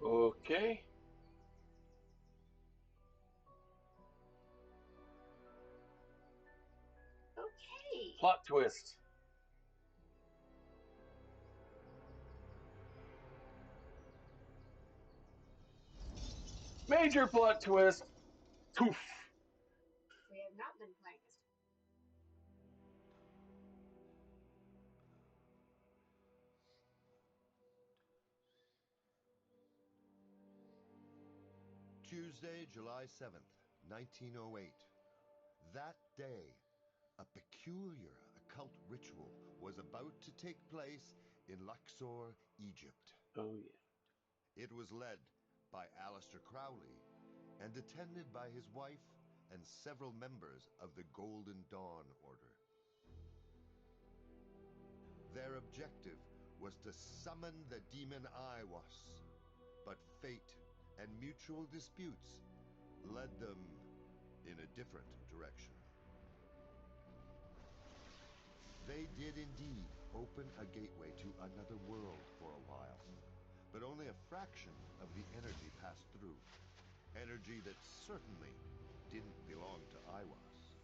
Okay. Okay. Plot twist. Major plot twist. Poof. We have not been playing this. Tuesday, July 7th, 1908. That day, a peculiar occult ritual was about to take place in Luxor, Egypt. Oh, yeah. It was led by Aleister Crowley and attended by his wife and several members of the Golden Dawn Order. Their objective was to summon the demon Aiwass, but fate and mutual disputes led them in a different direction. They did indeed open a gateway to another world for a while, but only a fraction of the energy passed through. Energy that certainly didn't belong to Aiwass.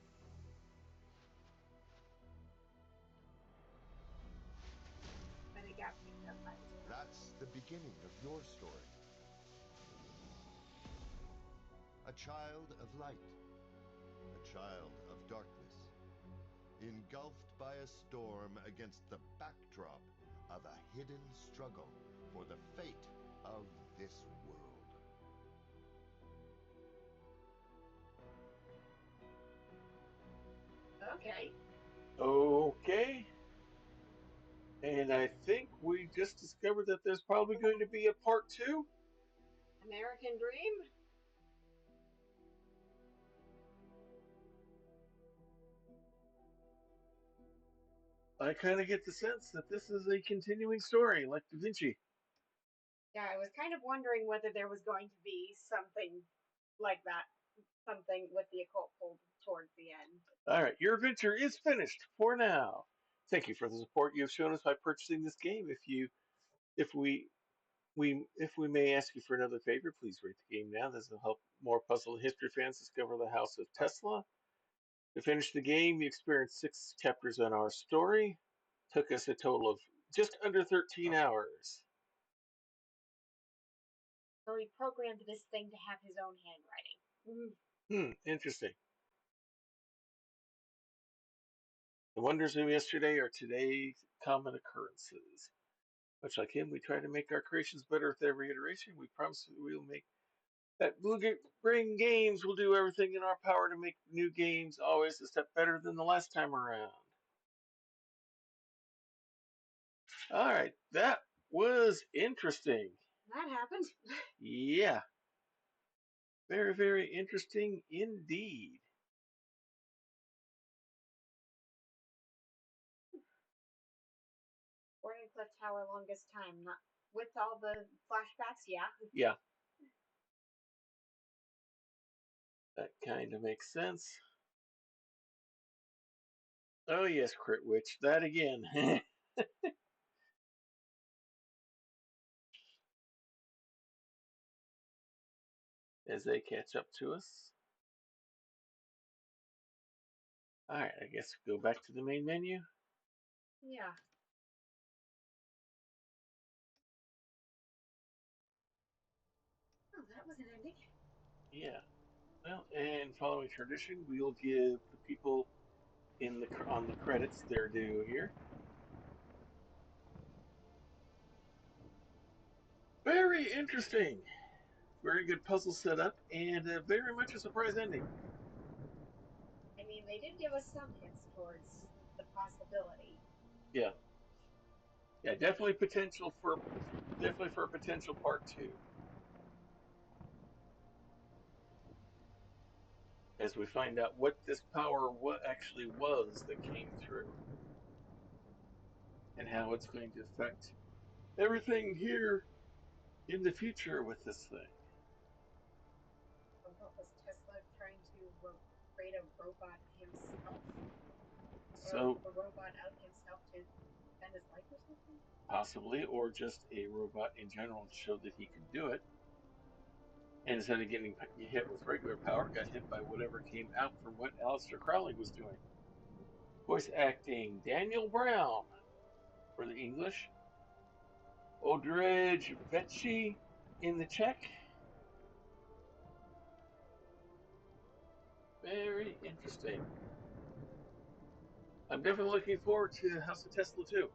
But it got picked up by the That's the beginning of your story. A child of light, a child of darkness, engulfed by a storm against the backdrop of a hidden struggle for the fate of this world. Okay. Okay. And I think we just discovered that there's probably going to be a part two. American Dream? I kind of get the sense that this is a continuing story, like Da Vinci. Yeah, I was kind of wondering whether there was going to be something like that, something with the occult pulled towards the end. All right, your adventure is finished for now. Thank you for the support you have shown us by purchasing this game. If we may ask you for another favor, please rate the game now. This will help more puzzle and history fans discover the House of Tesla. To finish the game, you experienced 6 chapters on our story. Took us a total of just under 13 hours. So he programmed this thing to have his own handwriting. Interesting. The wonders of yesterday are today's common occurrences. Much like him, we try to make our creations better with every iteration. We promise that we'll make that Blue Brain Games will do everything in our power to make new games always a step better than the last time around. All right, that was interesting. That happened. Yeah, very, very interesting indeed. Warden Cliff Tower longest time, not with all the flashbacks, yeah. Yeah, that kind of makes sense. Oh, yes, Crit Witch, that again. As they catch up to us. All right, I guess go back to the main menu. Yeah. Oh, that was an ending. Yeah. Well, and following tradition, we'll give the people in the on the credits their due here. Very interesting. Very good puzzle setup, and very much a surprise ending. I mean, they did give us some hints towards the possibility. Yeah, yeah, definitely for a potential part two, as we find out what this power what actually was that came through, and how it's going to affect everything here in the future with this thing. So what was Tesla trying to create a robot himself? Or So a robot of himself to defend his life or something? possibly, or just a robot in general to show that he could do it. And instead of getting hit with regular power, got hit by whatever came out from what Aleister Crowley was doing. Voice acting Daniel Brown for the English, Odrej Vetchi in the Czech. Very interesting. I'm definitely looking forward to House of Tesla too.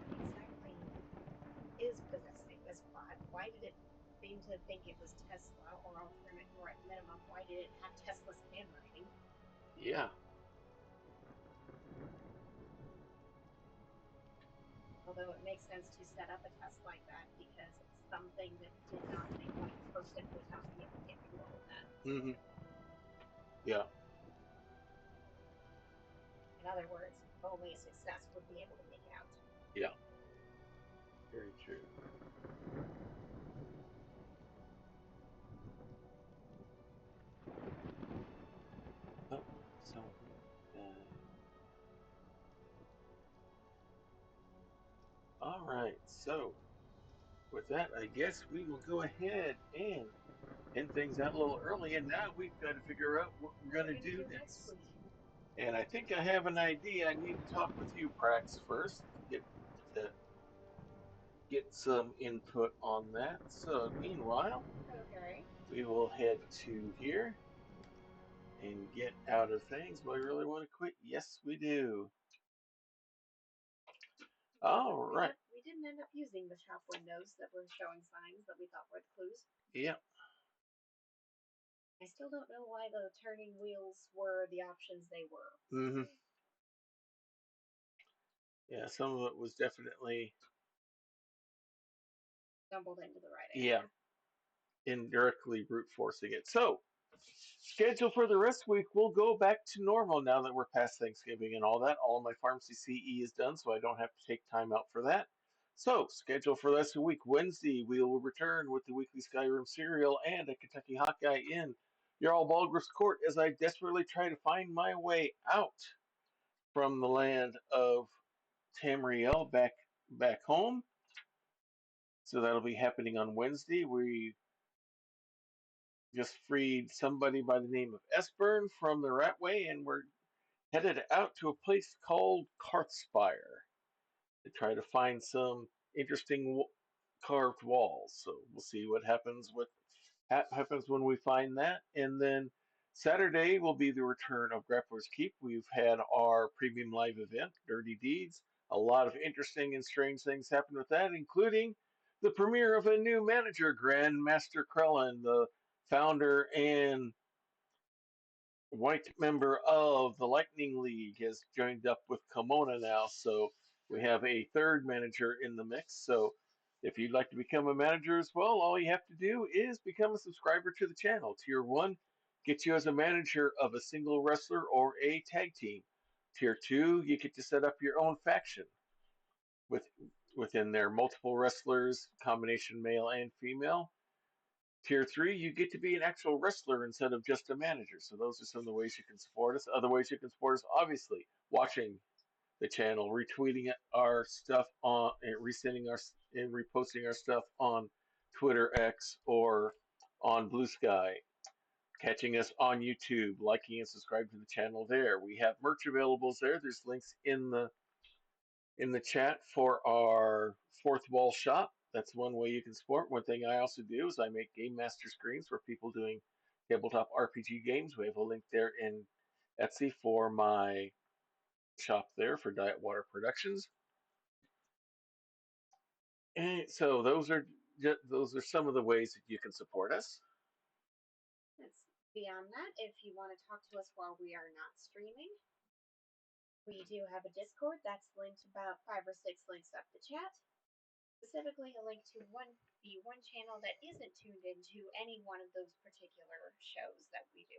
What exactly is possessing this bot? Why did it seem to think it was Tesla, or at minimum, why did it have Tesla's handwriting? Yeah, Although it makes sense to set up a test like that because it's something that did not think like a person would not be able to get through all of that. hmm yeah, In other words, only a success would be able to make it out. yeah. Very true. Oh, so uh, all right. So with that, I guess we will go ahead and end things out a little early. And now we've got to figure out what we're What going are to we gonna do do next next. week? And I think I have an idea. I need to talk with you, Prax, first. get some input on that. So meanwhile, Okay. we will head to here and get out of things. Do I really want to quit? Yes, we do. All right. We didn't end up using the shop windows that were showing signs that we thought were the clues. Yep. I still don't know why the turning wheels were the options they were. Mm-hmm. Yeah, some of it was definitely Stumbled into the right yeah, area. indirectly brute forcing it. So schedule for the rest of the week, we'll go back to normal now that we're past Thanksgiving and all that. All of my pharmacy CE is done, so I don't have to take time out for that. So, schedule for the rest of the week. Wednesday, we will return with the weekly Skyrim serial and a Kentucky Hot Guy in Jarl Balgruuf's court as I desperately try to find my way out from the land of Tamriel back home. So that'll be happening on Wednesday. We just freed somebody by the name of Esbern from the Ratway, and we're headed out to a place called Karthspire to try to find some interesting carved walls. So we'll see what happens when we find that. And then Saturday will be the return of Grappler's Keep. We've had our premium live event, Dirty Deeds. A lot of interesting and strange things happened with that, including the premiere of a new manager, Grandmaster Krellin, the founder and white member of the Lightning League, has joined up with Kimona now. So we have a third manager in the mix. So if you'd like to become a manager as well, all you have to do is become a subscriber to the channel. Tier 1 gets you as a manager of a single wrestler or a tag team. Tier 2, you get to set up your own faction with within there, multiple wrestlers, combination male and female. Tier 3, you get to be an actual wrestler instead of just a manager. So those are some of the ways you can support us. Other ways you can support us, obviously, watching the channel, retweeting our stuff on, and resending our and reposting our stuff on Twitter X or on Blue Sky, catching us on YouTube, liking and subscribing to the channel there. We have merch available there. There's links in the chat for our fourth wall shop. That's one way you can support. One thing I also do is I make game master screens for people doing tabletop RPG games. We have a link there in Etsy for my shop there for Diet Water Productions. And so those are some of the ways that you can support us. Beyond that, if you want to talk to us while we are not streaming, we do have a Discord that's linked about 5 or 6 links up the chat. Specifically, a link to the one channel that isn't tuned into any one of those particular shows that we do.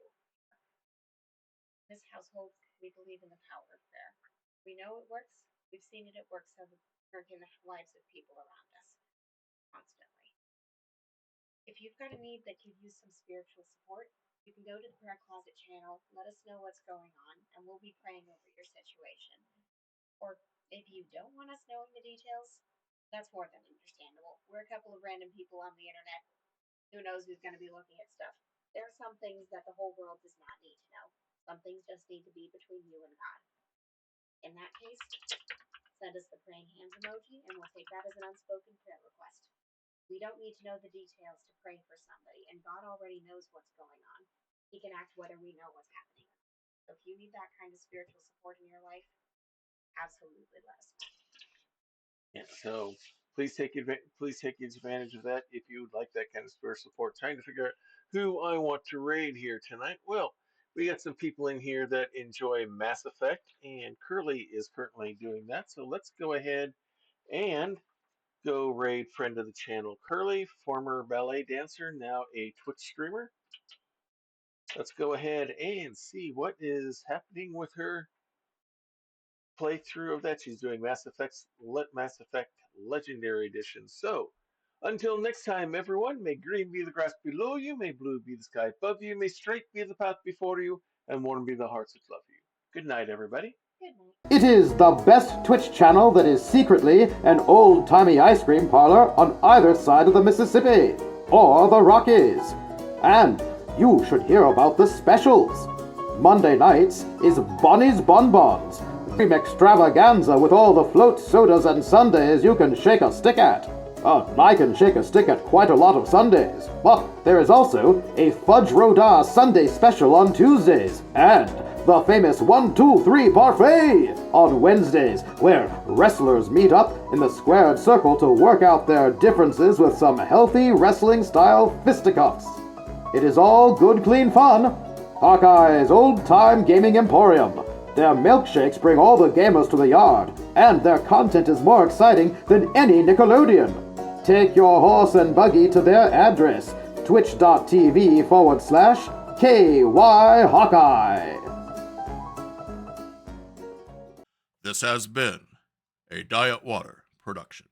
In this household, we believe in the power of prayer. We know it works. We've seen it at work in the lives of people around us constantly. If you've got a need that could use some spiritual support, you can go to the prayer closet channel, let us know what's going on, and we'll be praying over your situation. Or if you don't want us knowing the details, that's more than understandable. We're a couple of random people on the internet. Who knows who's going to be looking at stuff? There are some things that the whole world does not need to know. Some things just need to be between you and God. In that case, send us the praying hands emoji, and we'll take that as an unspoken prayer request. We don't need to know the details to pray for somebody, and God already knows what's going on. He can act whether we know what's happening. So if you need that kind of spiritual support in your life, absolutely let us know. Yeah, so please take advantage of that if you would like that kind of spiritual support. Trying to figure out who I want to raid here tonight. Well, we got some people in here that enjoy Mass Effect, and Curly is currently doing that. So let's go ahead and go raid friend of the channel Curly, former ballet dancer, now a Twitch streamer. Let's go ahead and see what is happening with her playthrough of that. She's doing Mass Effect Legendary Edition. So, until next time, everyone, may green be the grass below you, may blue be the sky above you, may straight be the path before you, and warm be the hearts that love you. Good night, everybody. Good night. It is the best Twitch channel that is secretly an old-timey ice cream parlor on either side of the Mississippi or the Rockies. And you should hear about the specials. Monday nights is Bonnie's Bonbons, cream extravaganza with all the float sodas and sundaes you can shake a stick at. I can shake a stick at quite a lot of Sundays, but there is also a Fudge Rodin Sunday special on Tuesdays, and the famous 1, 2, 3 parfait on Wednesdays, where wrestlers meet up in the squared circle to work out their differences with some healthy wrestling-style fisticuffs. It is all good, clean fun. Hawkeye's old-time gaming emporium. Their milkshakes bring all the gamers to the yard, and their content is more exciting than any Nickelodeon. Take your horse and buggy to their address, twitch.tv/KY Hawkeye. This has been a Diet Water production.